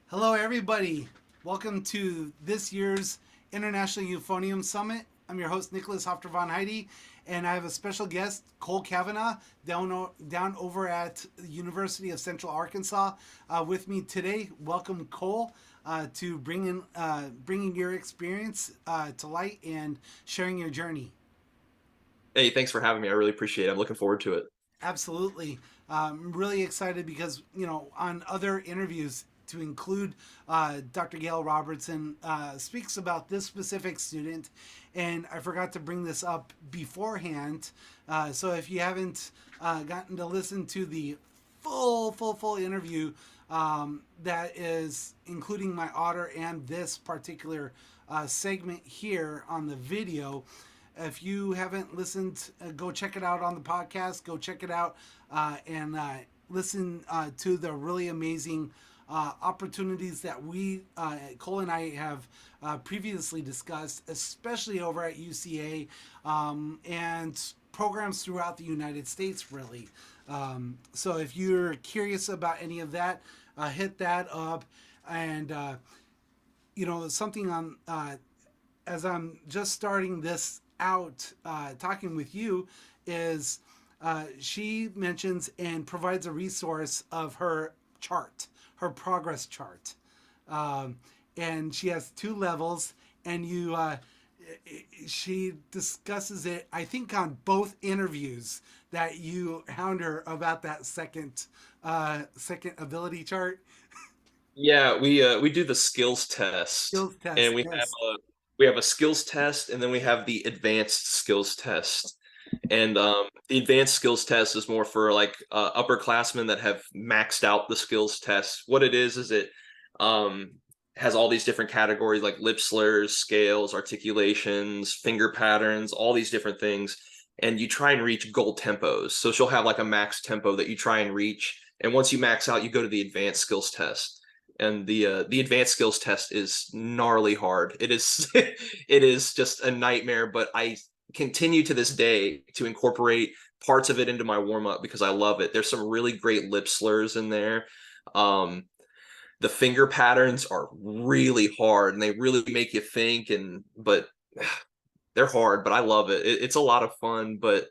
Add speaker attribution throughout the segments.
Speaker 1: Hello, everybody. Welcome to this year's International Euphonium Summit. I'm your host, Nicholas Haffter von Heide, and I have a special guest, Cole Cavanah, down over at the University of Central Arkansas, with me today. Welcome, Cole, to bringing your experience to light and sharing your journey.
Speaker 2: Hey, thanks for having me. I really appreciate it. I'm looking forward to it.
Speaker 1: Absolutely. I'm really excited because, on other interviews, to include Dr. Gail Robertson speaks about this specific student, and I forgot to bring this up beforehand. So if you haven't gotten to listen to the full interview, that is including my otter and this particular segment here on the video, if you haven't listened, go check it out on the podcast. Go check it out and listen to the really amazing opportunities that Cole and I have previously discussed, especially over at UCA and programs throughout the United States, really. So if you're curious about any of that, hit that up. And, something on as I'm just starting this out talking with you is she mentions and provides a resource of her chart, her progress chart. And she has two levels, and she discusses it, I think, on both interviews that you hound her about that second ability chart.
Speaker 2: Yeah, we do the skills test,
Speaker 1: Skills test,
Speaker 2: and
Speaker 1: yes.
Speaker 2: we have a skills test, and then we have the advanced skills test. And the advanced skills test is more for like upperclassmen that have maxed out the skills test. What it is it um, has all these different categories like lip slurs, scales, articulations, finger patterns, all these different things. And you try and reach goal tempos. So she'll have like a max tempo that you try and reach. And once you max out, you go to the advanced skills test. And the advanced skills test is gnarly hard. It is it is just a nightmare, but I continue to this day to incorporate parts of it into my warm up because I love it. There's some really great lip slurs in there. Um, the finger patterns are really hard and they really make you think, and but they're hard, but I love it. It's a lot of fun, but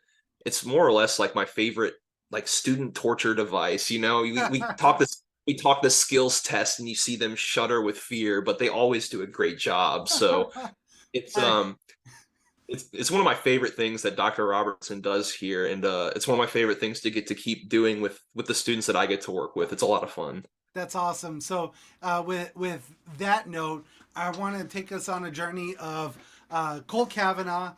Speaker 2: it's more or less like my favorite like student torture device. We talk the skills test and you see them shudder with fear, but they always do a great job. So it's
Speaker 1: I,
Speaker 2: um it's one of my favorite things that Dr. Robertson does here, and it's one of my favorite things to get to keep doing with the students that I get to work with. It's a lot of fun.
Speaker 1: That's awesome. So, with that note, I want to take us on a journey of Cole Cavanah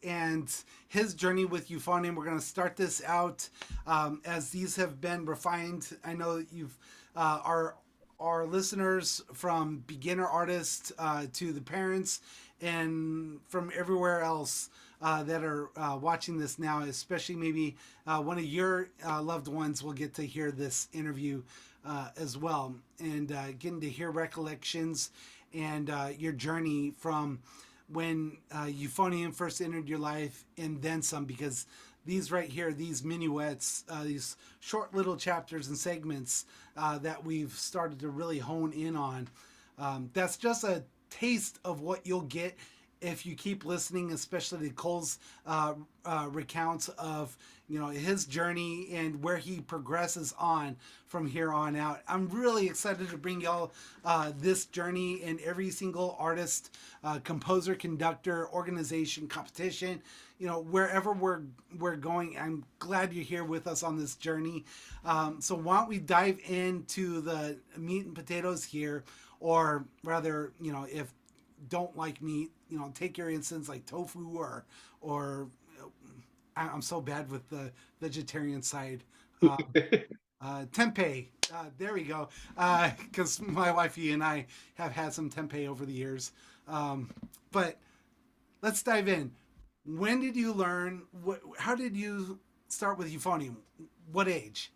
Speaker 1: and his journey with euphonium. We're going to start this out as these have been refined. I know that you've our listeners, from beginner artists to the parents and from everywhere else that are watching this now, especially maybe one of your loved ones will get to hear this interview as well, and getting to hear recollections and your journey from when euphonium first entered your life and then some, because these right here, these minuets, these short little chapters and segments that we've started to really hone in on, that's just a taste of what you'll get if you keep listening, especially to Cole's recounts of his journey and where he progresses on from here on out. I'm really excited to bring y'all this journey and every single artist, composer, conductor, organization, competition. Wherever we're going, I'm glad you're here with us on this journey. So why don't we dive into the meat and potatoes here, or rather, if don't like meat, take your instance like tofu or I'm so bad with the vegetarian side. Tempeh. There we go. Because my wifey and I have had some tempeh over the years. But let's dive in. When did you learn? How did you start with euphonium? What age?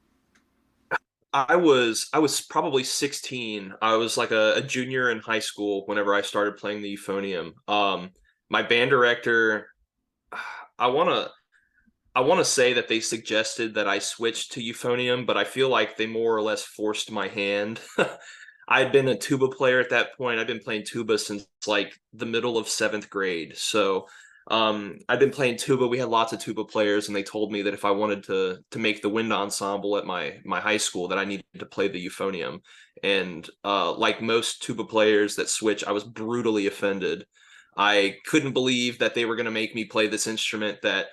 Speaker 2: I was probably 16. I was like a junior in high school whenever I started playing the euphonium. My band director, I wanna I wanna say that they suggested that I switch to euphonium, but I feel like they more or less forced my hand. I had been a tuba player at that point. I've been playing tuba since like the middle of seventh grade. So I've been playing tuba. We had lots of tuba players, and they told me that if I wanted to make the wind ensemble at my high school, that I needed to play the euphonium. And like most tuba players that switch, I was brutally offended. I couldn't believe that they were going to make me play this instrument that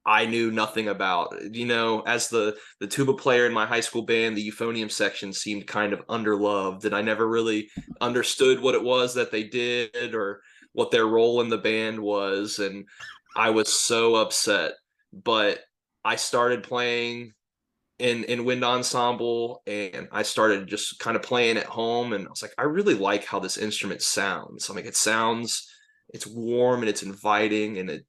Speaker 2: I knew nothing about. You know, as the tuba player in my high school band, the euphonium section seemed kind of underloved, and I never really understood what it was that they did or what their role in the band was, and I was so upset. But I started playing in wind ensemble, and I started just kind of playing at home, and I was like, I really like how this instrument sounds. I mean, it's warm and it's inviting, and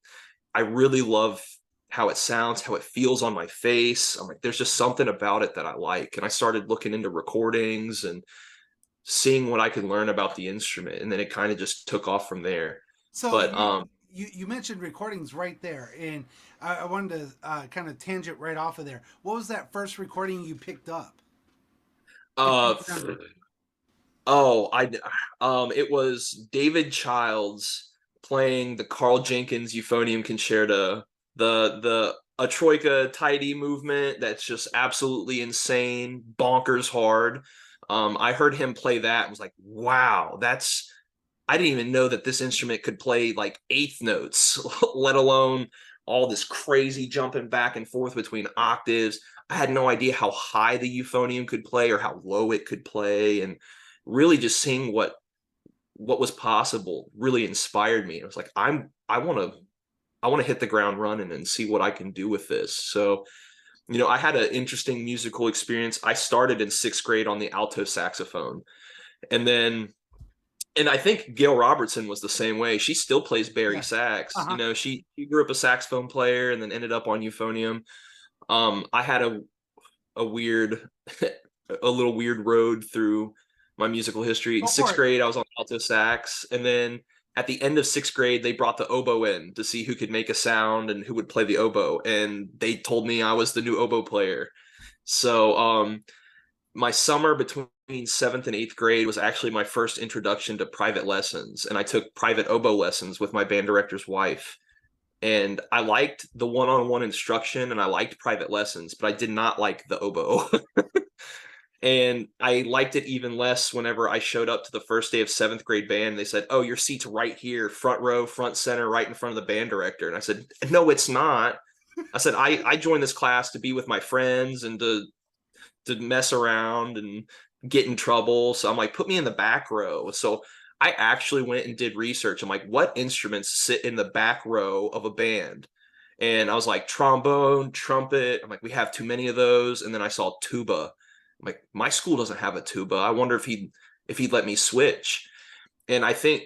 Speaker 2: I really love how it sounds, how it feels on my face. I'm like, there's just something about it that I like. And I started looking into recordings and seeing what I could learn about the instrument. And then it kind of just took off from there.
Speaker 1: So
Speaker 2: But
Speaker 1: you mentioned recordings right there, and I wanted to kind of tangent right off of there. What was that first recording you picked up, if you
Speaker 2: uh
Speaker 1: remember?
Speaker 2: oh, it was David Childs playing the Carl Jenkins Euphonium Concerto, the a troika tidy movement that's just absolutely insane, bonkers hard. I heard him play that and was like, wow, that's I didn't even know that this instrument could play like eighth notes, let alone all this crazy jumping back and forth between octaves. I had no idea how high the euphonium could play or how low it could play, and really just seeing what was possible really inspired me. I was like, I want to hit the ground running and see what I can do with this. So, you know, I had an interesting musical experience. I started in sixth grade on the alto saxophone, and then and I think Gail Robertson was the same way. She still plays Barry
Speaker 1: Yes. Uh
Speaker 2: sax. You
Speaker 1: huh.
Speaker 2: know, she grew up a saxophone player and then ended up on euphonium. I had a weird a little weird road through my musical history. In
Speaker 1: Go for
Speaker 2: sixth
Speaker 1: it.
Speaker 2: grade, I was on alto sax, and then at the end of sixth grade, they brought the oboe in to see who could make a sound and who would play the oboe, and they told me I was the new oboe player. So my summer between seventh and eighth grade was actually my first introduction to private lessons, and I took private oboe lessons with my band director's wife. And I liked the one-on-one instruction and I liked private lessons, but I did not like the oboe. And I liked it even less whenever I showed up to the first day of seventh grade band. They said, "Oh, your seat's right here, front row, front center, right in front of the band director." And I said, "No, it's not." I said, I joined this class to be with my friends and to mess around and get in trouble. So I'm like, put me in the back row. So I actually went and did research. I'm like, what instruments sit in the back row of a band? And I was like, trombone, trumpet. I'm like, we have too many of those. And then I saw tuba. I'm like, my school doesn't have a tuba. I wonder if he'd let me switch. And I think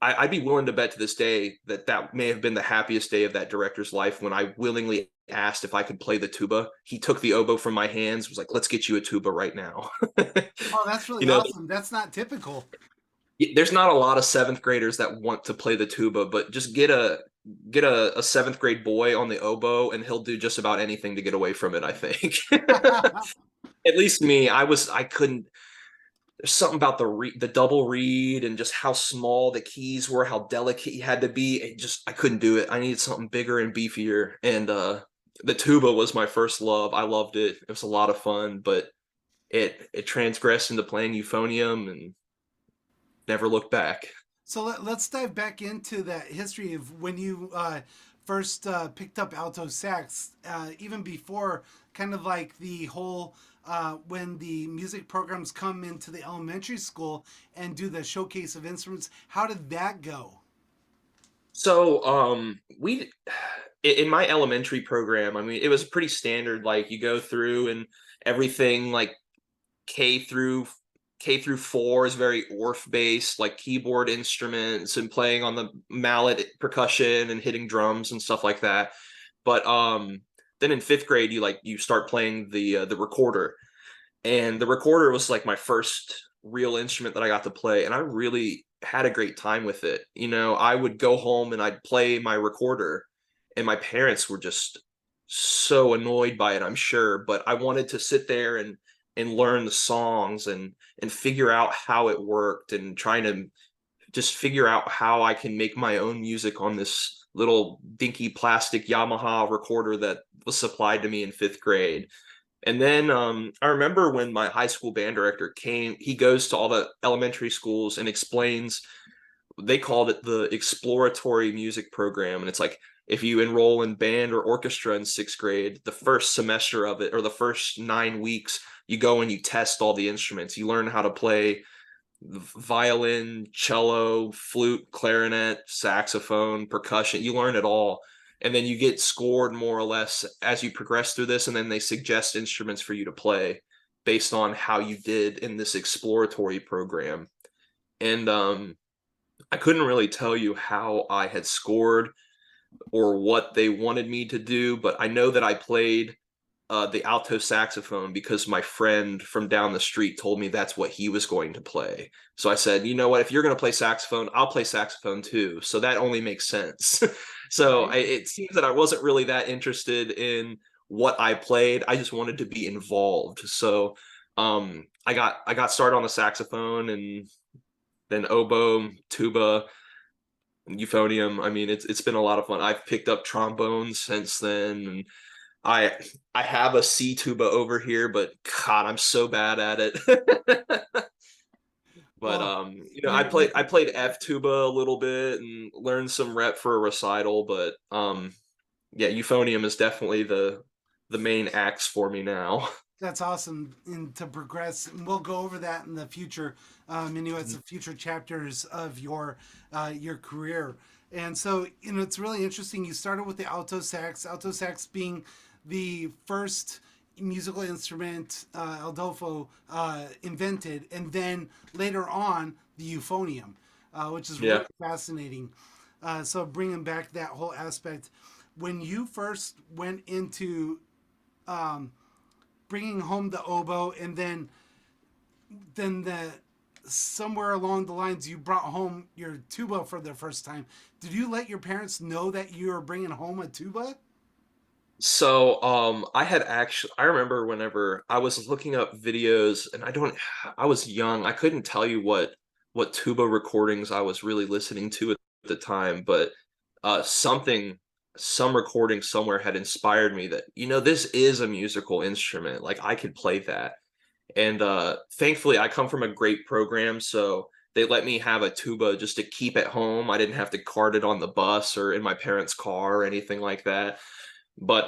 Speaker 2: I'd be willing to bet to this day that that may have been the happiest day of that director's life when I willingly asked if I could play the tuba. He took the oboe from my hands, was like, "Let's get you a tuba right now."
Speaker 1: Oh, that's really
Speaker 2: You know,
Speaker 1: awesome. That's not typical.
Speaker 2: there's not a lot of seventh graders that want to play the tuba, but just get a seventh grade boy on the oboe, and he'll do just about anything to get away from it. I think. At least me, I couldn't. There's something about the double reed and just how small the keys were, how delicate you had to be. I couldn't do it. I needed something bigger and beefier. And the tuba was my first love. I loved it. It was a lot of fun, but it transgressed into playing euphonium and never looked back.
Speaker 1: So let's dive back into that history of when you first picked up alto sax, even before kind of like the whole when the music programs come into the elementary school and do the showcase of instruments. How did that go?
Speaker 2: So we in my elementary program, I mean, it was pretty standard. Like you go through and everything like K through K through 4 is very Orff based, like keyboard instruments and playing on the mallet percussion and hitting drums and stuff like that. But then in fifth grade, you start playing the recorder, and the recorder was like my first real instrument that I got to play, and I really had a great time with it. You know, I would go home and I'd play my recorder, and my parents were just so annoyed by it, I'm sure, but I wanted to sit there and and learn the songs and figure out how it worked, and trying to just figure out how I can make my own music on this little dinky plastic Yamaha recorder that was supplied to me in 5th grade. And then I remember when my high school band director came, he goes to all the elementary schools and explains, they called it the exploratory music program. And it's like, if you enroll in band or orchestra in 6th grade, the first semester of it, or the first 9 weeks, you go and you test all the instruments. You learn how to play violin, cello, flute, clarinet, saxophone, percussion. You learn it all. And then you get scored more or less as you progress through this. And then they suggest instruments for you to play based on how you did in this exploratory program. And I couldn't really tell you how I had scored or what they wanted me to do, but I know that I played the alto saxophone because my friend from down the street told me that's what he was going to play. So I said, you know what, if you're going to play saxophone, I'll play saxophone too. So that only makes sense. So it seems that I wasn't really that interested in what I played. I just wanted to be involved. So I got started on the saxophone, and then oboe, tuba, euphonium. I mean, it's been a lot of fun. I've picked up trombone since then, and I I have a C tuba over here, but God, I'm so bad at it. But
Speaker 1: Well,
Speaker 2: I played F tuba a little bit and learned some rep for a recital, but yeah, euphonium is definitely the main axe for me now.
Speaker 1: that's awesome. And to progress, and we'll go over that in the future minuets of future chapters of your career. And so, it's really interesting. You started with the alto sax being the first musical instrument Aldolfo invented, and then later on the euphonium, which is
Speaker 2: Yeah.
Speaker 1: really fascinating. So bringing back that whole aspect, when you first went into um, bringing home the oboe, and then the somewhere along the lines you brought home your tuba for the first time. Did you let your parents know that you were bringing home a tuba?
Speaker 2: So I remember whenever I was looking up videos, and I was young. I couldn't tell you what tuba recordings I was really listening to at the time, but some recording somewhere had inspired me that, this is a musical instrument. Like, I could play that. And thankfully I come from a great program, so they let me have a tuba just to keep at home. I didn't have to cart it on the bus or in my parents' car or anything like that. But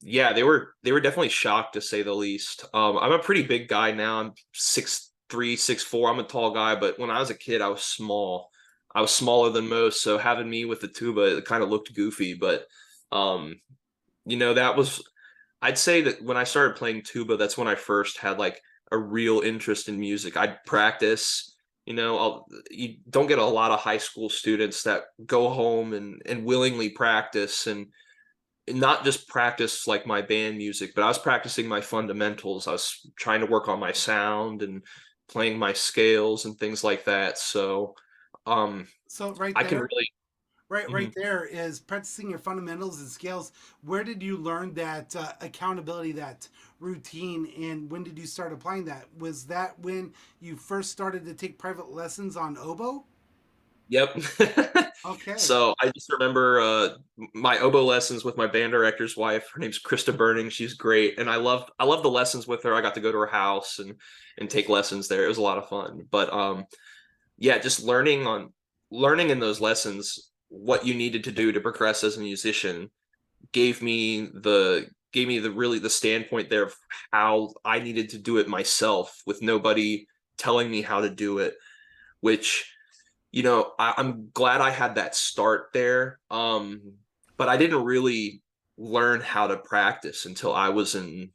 Speaker 2: yeah, they were definitely shocked, to say the least. I'm a pretty big guy now. I'm 6'3", 6'4". I'm a tall guy, but when I was a kid, I was small. I was smaller than most, so having me with the tuba, it kind of looked goofy. But um, that was, I'd say that when I started playing tuba, that's when I first had like a real interest in music. I'd practice. You don't get a lot of high school students that go home and willingly practice, and not just practice like my band music, but I was practicing my fundamentals. I was trying to work on my sound and playing my scales and things like that. So um
Speaker 1: So right
Speaker 2: I can
Speaker 1: there,
Speaker 2: really.
Speaker 1: right
Speaker 2: Mhm.
Speaker 1: there is practicing your fundamentals and scales. Where did you learn that accountability, that routine, and when did you start applying that? Was that when you first started to take private lessons on oboe?
Speaker 2: Yep.
Speaker 1: Okay.
Speaker 2: So I just remember my oboe lessons with my band director's wife. Her name's Krista Burning. She's great, and I love the lessons with her. I got to go to her house and take lessons there. It was a lot of fun. But yeah, just learning in those lessons what you needed to do to progress as a musician gave me the really the standpoint there of how I needed to do it myself with nobody telling me how to do it, which, I'm glad I had that start there. But I didn't really learn how to practice until I was in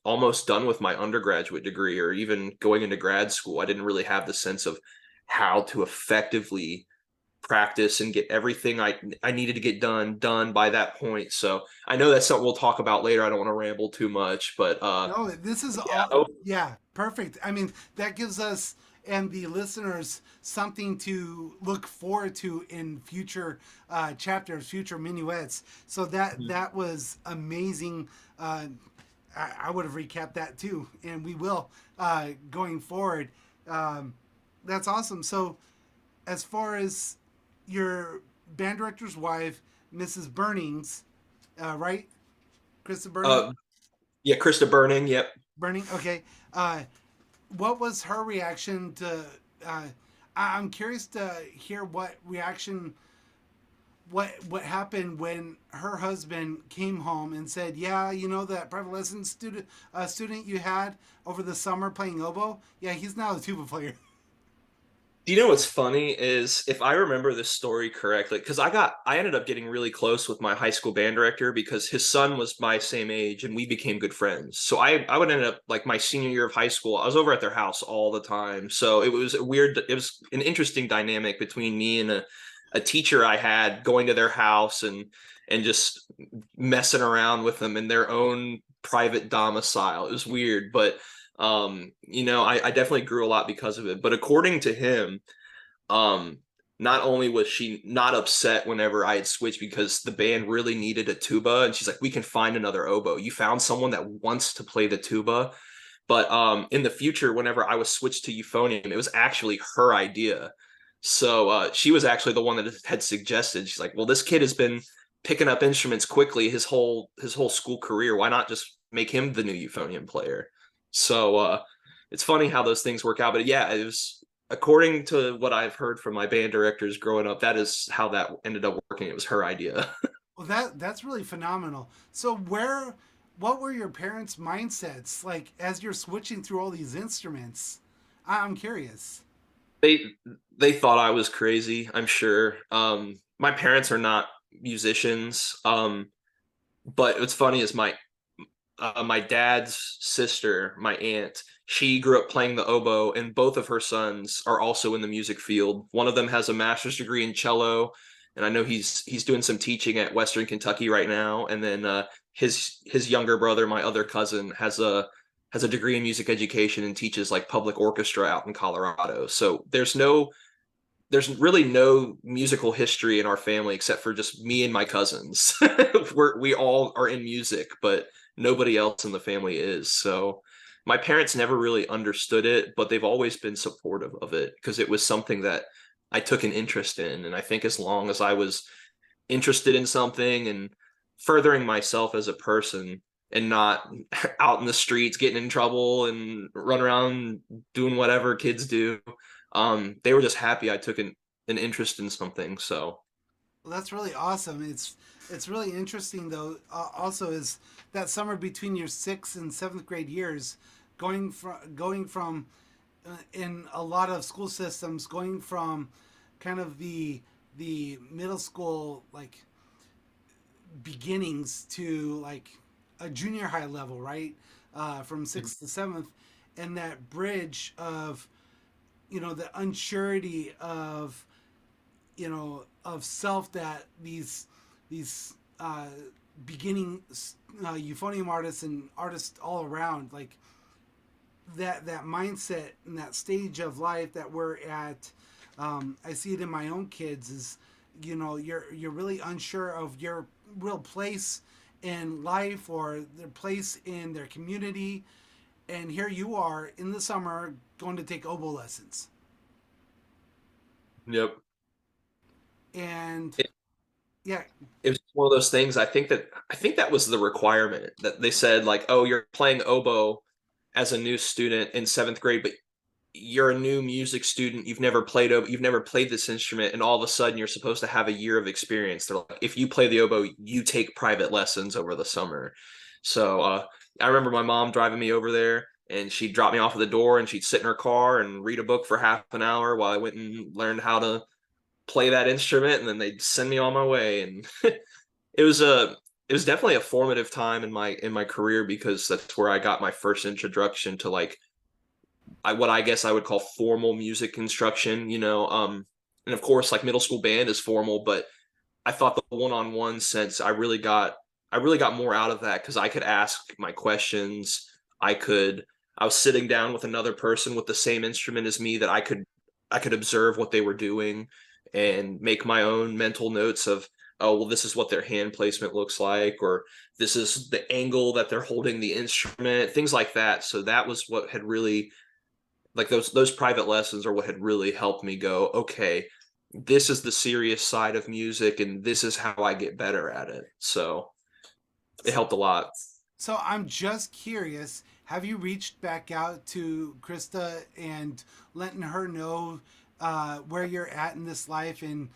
Speaker 2: almost done with my undergraduate degree, or even going into grad school. I didn't really have the sense of how to effectively practice and get everything I needed to get done by that point. So I know that's something we'll talk about later. I don't want to ramble too much, but
Speaker 1: No, this is
Speaker 2: yeah.
Speaker 1: all,
Speaker 2: Oh,
Speaker 1: yeah, perfect. I mean, that gives us and the listeners something to look forward to in future chapters, future minuets. So that was amazing. I would have recapped that too, and we will going forward. Um, that's awesome. So, as far as your band director's wife, Mrs. Burnings, right? Krista Burning?
Speaker 2: Uh, yeah, Krista Burning. Yep.
Speaker 1: Burning? Okay. Uh, what was her reaction to. Uh, I'm curious to hear what reaction what happened when her husband came home and said, "Yeah, you know that private lesson student you had over the summer playing oboe? Yeah, he's now a tuba player."
Speaker 2: Do you know what's funny is if I remember this story correctly, because I ended up getting really close with my high school band director because his son was my same age and we became good friends. So I would end up like my senior year of high school, I was over at their house all the time. So it was an interesting dynamic between me and a teacher I had going to their house and just messing around with them in their own private domicile. It was weird, but I definitely grew a lot because of it. But according to him, um, not only was she not upset whenever I had switched because the band really needed a tuba, and she's like, "We can find another oboe. You found someone that wants to play the tuba." But in the future, whenever I was switched to euphonium, it was actually her idea. So she was actually the one that had suggested. She's like, "Well, this kid has been picking up instruments quickly his whole school career. Why not just make him the new euphonium player?" So it's funny how those things work out. But yeah, it was according to what I've heard from my band directors growing up. That is how that ended up working. It was her idea.
Speaker 1: Well, that's really phenomenal. So what were your parents' mindsets like as you're switching through all these instruments? I'm curious.
Speaker 2: they they thought I was crazy, I'm sure. My parents are not musicians. But what's funny is my dad's sister, my aunt, she grew up playing the oboe, and both of her sons are also in the music field. One of them has a master's degree in cello, and I know he's doing some teaching at Western Kentucky right now. And then his younger brother, my other cousin, has a degree in music education and teaches like public orchestra out in Colorado. So there's really no musical history in our family except for just me and my cousins. We all are in music, but nobody else in the family is. So my parents never really understood it, but they've always been supportive of it because it was something that I took an interest in. And I think as long as I was interested in something and furthering myself as a person and not out in the streets getting in trouble and run around doing whatever kids do, they were just happy I took an interest in something. So
Speaker 1: Well, that's really awesome. It's really interesting though. Also, is that summer between your sixth and seventh grade years, going from in a lot of school systems, going from kind of the middle school like beginnings to like a junior high level, right? From sixth to seventh, and that bridge of the unsurety of of self that these beginning euphonium artists and artists all around like that mindset and that stage of life that we're at. I see it in my own kids is you're really unsure of your real place in life or their place in their community, and here you are in the summer going to take oboe lessons.
Speaker 2: yep.
Speaker 1: And
Speaker 2: It,
Speaker 1: yeah,
Speaker 2: it was one of those things. I think that was the requirement that they said, like, oh, you're playing oboe as a new student in seventh grade, but you're a new music student. You've never played this instrument, and all of a sudden you're supposed to have a year of experience. They're like, if you play the oboe, you take private lessons over the summer. So I remember my mom driving me over there, and she'd drop me off at the door, and she'd sit in her car and read a book for half an hour while I went and learned how to play that instrument, and then they'd send me on my way. And it was a it was definitely a formative time in my career because that's where I got my first introduction to like what I guess I would call formal music instruction, and of course like middle school band is formal, but I thought the one-on-one sense I really got more out of that because I could ask my questions. I was sitting down with another person with the same instrument as me that I could observe what they were doing and make my own mental notes of oh, well, this is what their hand placement looks like, or this is the angle that they're holding the instrument, things like that. So that was what had really, like, those private lessons are what had really helped me go, okay, this is the serious side of music, and this is how I get better at it. So it helped a lot.
Speaker 1: So I'm just curious, have you reached back out to Krista and letting her know where you're at in this life, and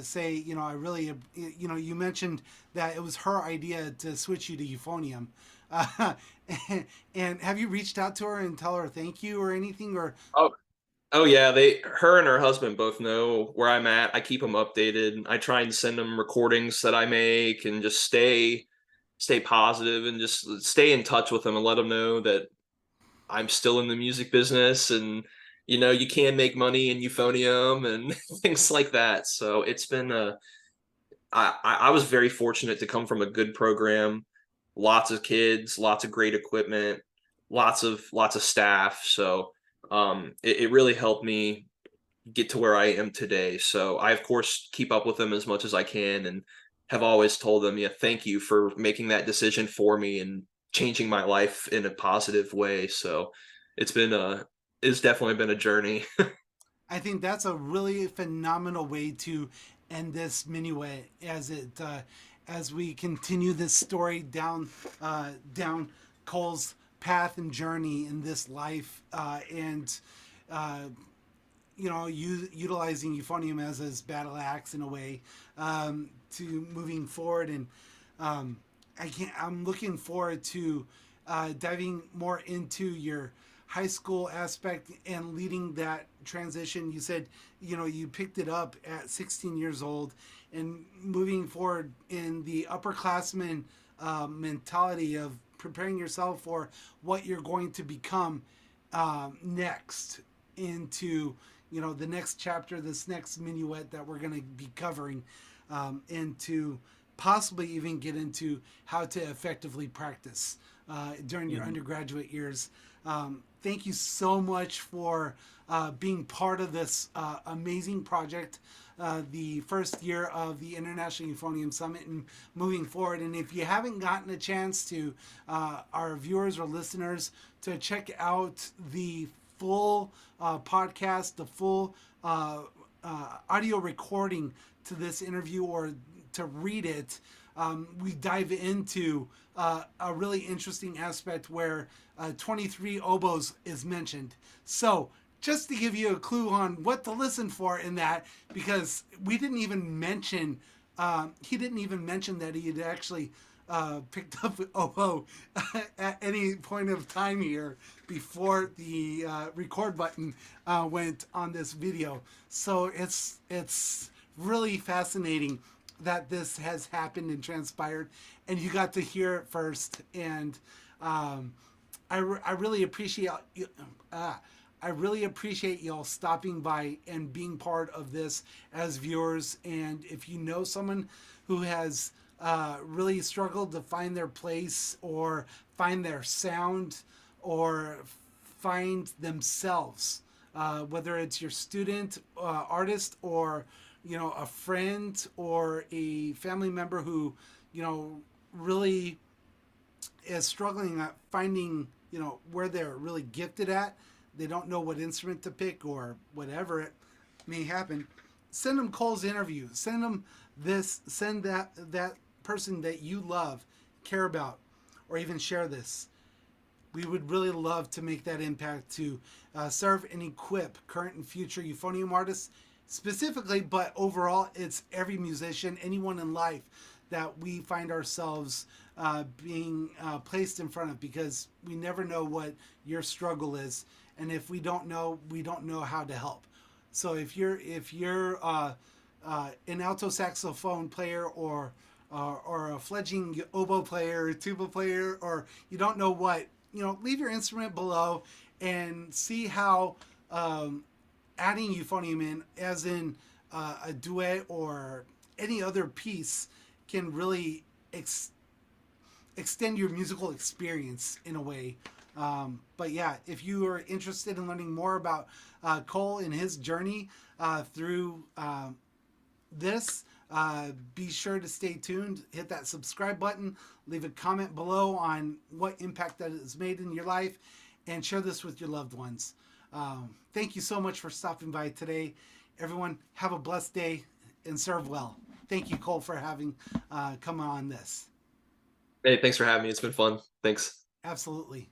Speaker 1: say, I really, you mentioned that it was her idea to switch you to euphonium. Uh, and have you reached out to her and tell her thank you or anything? Or
Speaker 2: Oh, oh yeah, her and her husband both know where I'm at. I keep them updated. I try and send them recordings that I make, and just stay positive, and just stay in touch with them, and let them know that I'm still in the music business, and you can make money in euphonium and things like that. So it's been I was very fortunate to come from a good program, lots of kids, lots of great equipment, lots of staff. So it really helped me get to where I am today. So I, of course, keep up with them as much as I can, and have always told them, yeah, thank you for making that decision for me and changing my life in a positive way. So it's been it's definitely been a journey.
Speaker 1: I think that's a really phenomenal way to end this minuet as we continue this story down Cole's path and journey in this life, and uh, utilizing euphonium as his battle axe in a way, to moving forward. And I'm looking forward to diving more into your high school aspect and leading that transition. You said, you picked it up at 16 years old, and moving forward in the upperclassman mentality of preparing yourself for what you're going to become next, into the next chapter, this next minuet that we're going to be covering, into possibly even get into how to effectively practice during your undergraduate years. Thank you so much for being part of this amazing project, the first year of the International Euphonium Summit, and moving forward. And if you haven't gotten a chance to, our viewers or listeners, to check out the full podcast, the full audio recording to this interview, or to read it, we dive into a really interesting aspect where 23 oboes is mentioned. So, just to give you a clue on what to listen for in that, because we didn't even mention, he didn't even mention that he had actually picked up oboe at any point of time here before the record button went on this video. So it's really fascinating that this has happened and transpired, and you got to hear it first. And I really appreciate I really appreciate y'all stopping by and being part of this as viewers. And if you know someone who has really struggled to find their place, or find their sound, or find themselves, whether it's your student, artist, or a friend or a family member who really is struggling at finding where they're really gifted at, they don't know what instrument to pick or whatever it may happen, send them Cole's interview, send them this, send that person that you love, care about, or even share this. We would really love to make that impact to serve and equip current and future euphonium artists specifically, but overall, it's every musician, anyone in life that we find ourselves being placed in front of, because we never know what your struggle is, and if we don't know how to help. So if you're an alto saxophone player, or a fledgling oboe player, or tuba player, or you don't know what, leave your instrument below and see how adding euphonium in, as in a duet or any other piece, can really extend your musical experience in a way. But yeah, if you are interested in learning more about Cole and his journey through this, Be sure to stay tuned, hit that subscribe button, leave a comment below on what impact that has made in your life, and share this with your loved ones. Thank you so much for stopping by today. Everyone, have a blessed day and serve well. Thank you, Cole, for having come on this.
Speaker 2: Hey, thanks for having me. It's been fun. Thanks.
Speaker 1: Absolutely.